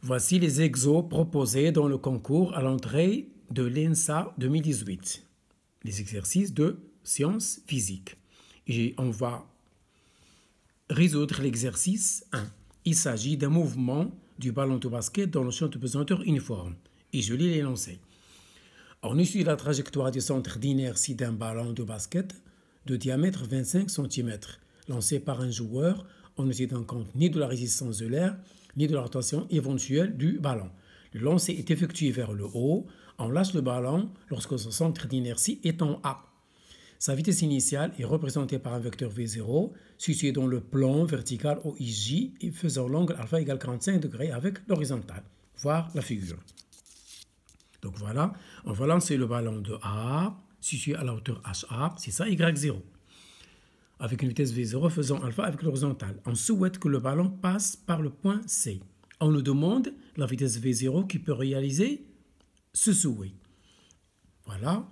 Voici les exos proposés dans le concours à l'entrée de l'ENSA 2018. Les exercices de sciences physiques. Et on va résoudre l'exercice 1. Il s'agit d'un mouvement du ballon de basket dans le champ de pesanteur uniforme. Et je lis l'énoncé. On étudie la trajectoire du centre d'inertie d'un ballon de basket de diamètre 25 cm, lancé par un joueur en ne tenant compte ni de la résistance de l'air, ni de la rotation éventuelle du ballon. Le lancer est effectué vers le haut. On lâche le ballon lorsque son centre d'inertie est en A. Sa vitesse initiale est représentée par un vecteur V0 situé dans le plan vertical OIJ et faisant l'angle alpha égale 45 degrés avec l'horizontale. Voir la figure. Donc voilà, on va lancer le ballon de A, situé à la hauteur HA, c'est ça, Y0. Avec une vitesse V0 faisant alpha avec l'horizontale. On souhaite que le ballon passe par le point C. On nous demande la vitesse V0 qui peut réaliser ce souhait. Voilà.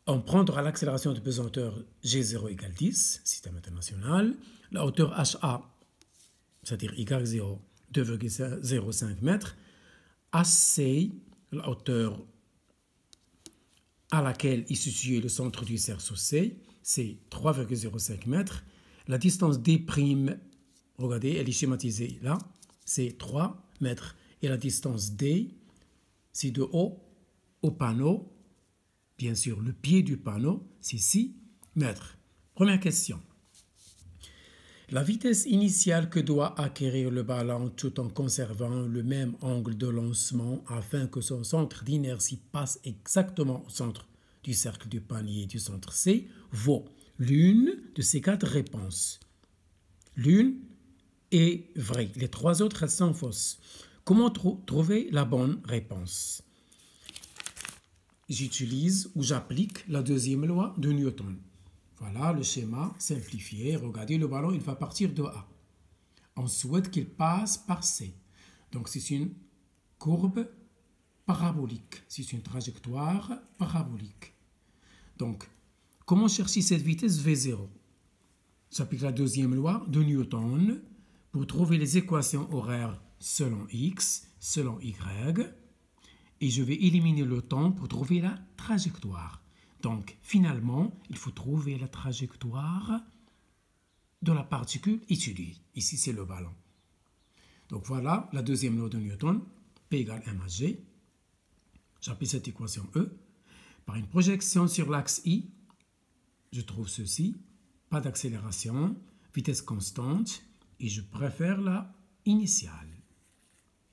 On prendra l'accélération de pesanteur G0 égale 10, système international. La hauteur HA, c'est-à-dire Y0, 2,05 mètres. HC, la hauteur à laquelle est situé le centre du cerceau C, c'est 3,05 mètres. La distance D', regardez, elle est schématisée là, c'est 3 mètres. Et la distance D, c'est de haut au panneau. Bien sûr, le pied du panneau, c'est 6 mètres. Première question. La vitesse initiale que doit acquérir le ballon tout en conservant le même angle de lancement afin que son centre d'inertie passe exactement au centre du cercle du panier du centre C vaut l'une de ces 4 réponses. L'une est vraie. Les 3 autres sont fausses. Comment trouver la bonne réponse? J'utilise ou j'applique la deuxième loi de Newton. Voilà le schéma simplifié. Regardez, le ballon, il va partir de A. On souhaite qu'il passe par C. Donc, c'est une courbe parabolique. C'est une trajectoire parabolique. Donc, comment chercher cette vitesse V0? J'applique la deuxième loi de Newton pour trouver les équations horaires selon X, selon Y. Et je vais éliminer le temps pour trouver la trajectoire. Donc, finalement, il faut trouver la trajectoire de la particule étudiée. Ici, c'est le ballon. Donc, voilà la deuxième loi de Newton, P égale m à g. J'applique cette équation E. Par une projection sur l'axe I, je trouve ceci. Pas d'accélération, vitesse constante, et je préfère la initiale.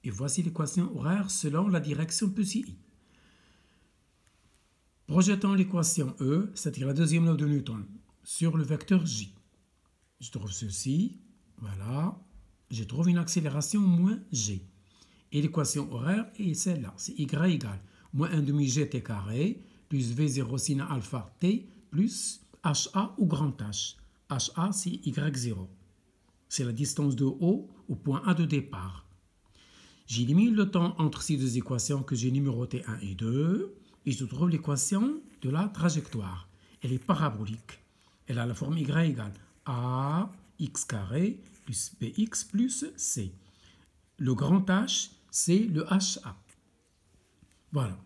Et voici l'équation horaire selon la direction petit i. Projetons l'équation E, c'est-à-dire la deuxième loi de Newton, sur le vecteur J. Je trouve ceci, voilà. Je trouve une accélération moins g. Et l'équation horaire est celle-là, c'est y égale moins 1 demi gt carré plus v0 sin alpha t plus ha ou grand H. Ha, c'est y0. C'est la distance de haut au point A de départ. J'élimine le temps entre ces deux équations que j'ai numérotées 1 et 2 et je trouve l'équation de la trajectoire. Elle est parabolique. Elle a la forme y égale a x carré plus bx plus c. Le grand H, c'est le ha. Voilà.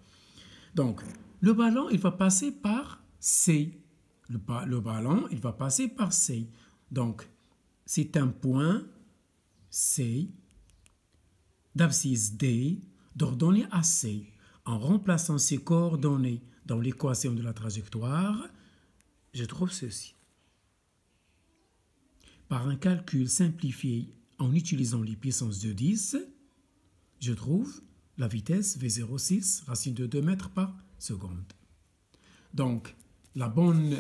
Donc, le ballon, il va passer par C. Le ballon, il va passer par C. Donc, c'est un point C d'abscisse D d'ordonnée AC. En remplaçant ces coordonnées dans l'équation de la trajectoire, je trouve ceci. Par un calcul simplifié en utilisant les puissances de 10, je trouve la vitesse V0,6 racine de 2 mètres par seconde. Donc, la bonne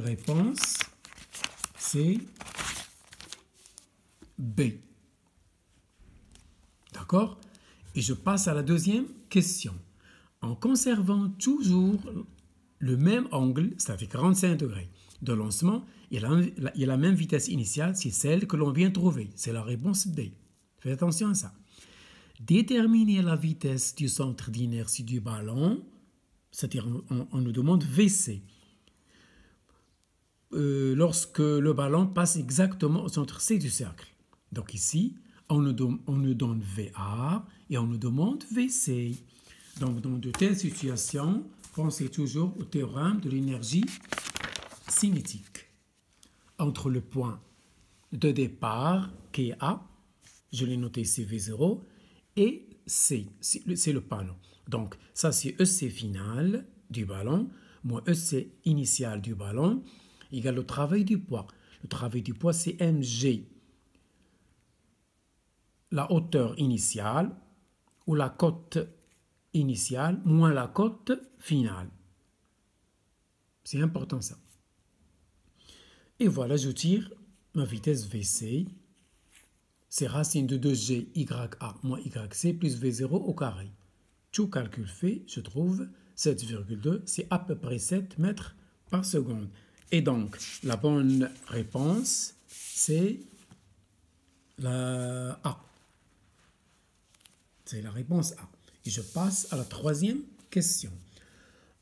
réponse, c'est B. D'accord? Et je passe à la deuxième question. En conservant toujours le même angle, ça fait 45 degrés, de lancement, il y a la même vitesse initiale, c'est celle que l'on vient trouver. C'est la réponse B. Faites attention à ça. Déterminer la vitesse du centre d'inertie du ballon, c'est-à-dire on nous demande VC. Lorsque le ballon passe exactement au centre C du cercle. Donc ici, On nous donne VA et on nous demande VC. Donc, dans de telles situations, pensez toujours au théorème de l'énergie cinétique. Entre le point de départ, qui est A, je l'ai noté CV0, et C, c'est le panneau. Donc, ça c'est EC final du ballon, moins EC initial du ballon, égale le travail du poids. Le travail du poids, c'est mg. La hauteur initiale, ou la cote initiale, moins la cote finale. C'est important ça. Et voilà, je tire ma vitesse VC. C'est racine de 2G YA moins YC plus V0 au carré. Tout calcul fait, je trouve 7,2, c'est à peu près 7 mètres par seconde. Et donc, la bonne réponse, c'est la A. C'est la réponse A. Et je passe à la troisième question.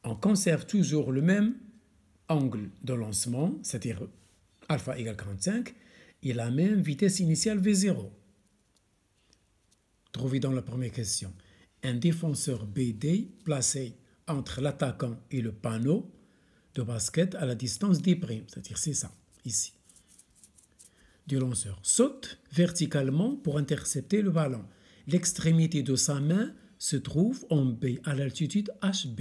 On conserve toujours le même angle de lancement, c'est-à-dire alpha égale 45, et la même vitesse initiale V0. Trouvez dans la première question. Un défenseur BD placé entre l'attaquant et le panneau de basket à la distance D', c'est-à-dire c'est ça, ici. Du lanceur saute verticalement pour intercepter le ballon. L'extrémité de sa main se trouve en B, à l'altitude HB.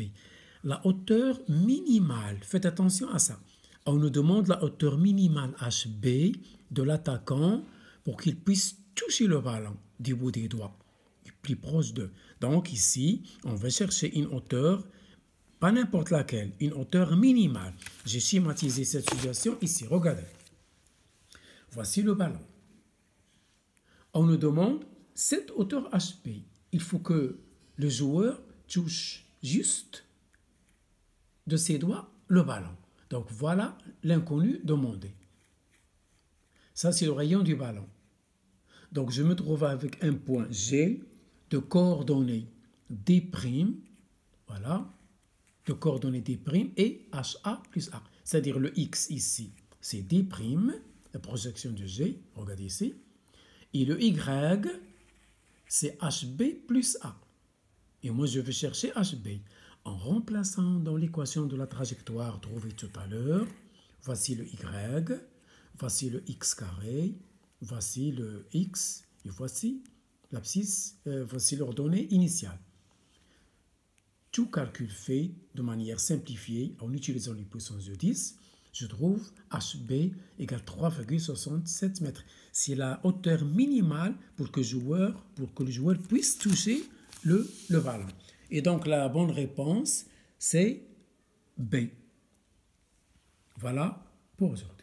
La hauteur minimale, faites attention à ça. On nous demande la hauteur minimale HB de l'attaquant pour qu'il puisse toucher le ballon du bout des doigts, plus proche d'eux. Donc ici, on va chercher une hauteur, pas n'importe laquelle, une hauteur minimale. J'ai schématisé cette situation ici, regardez. Voici le ballon. On nous demande cette hauteur HP. Il faut que le joueur touche juste de ses doigts le ballon. Donc voilà l'inconnu demandé. Ça, c'est le rayon du ballon. Donc je me trouve avec un point G de coordonnées D', voilà, de coordonnées D' et HA plus A. C'est-à-dire le X ici, c'est D', la projection de G, regardez ici. Et le Y, c'est HB plus A. Et moi, je vais chercher HB. En remplaçant dans l'équation de la trajectoire trouvée tout à l'heure, voici le Y, voici le X carré, voici le X, et voici l'abscisse, voici l'ordonnée initiale. Tout calcul fait de manière simplifiée en utilisant les puissances de 10, je trouve HB égale 3,67 mètres. C'est la hauteur minimale pour que le joueur puisse toucher le ballon. Et donc la bonne réponse, c'est B. Voilà pour aujourd'hui.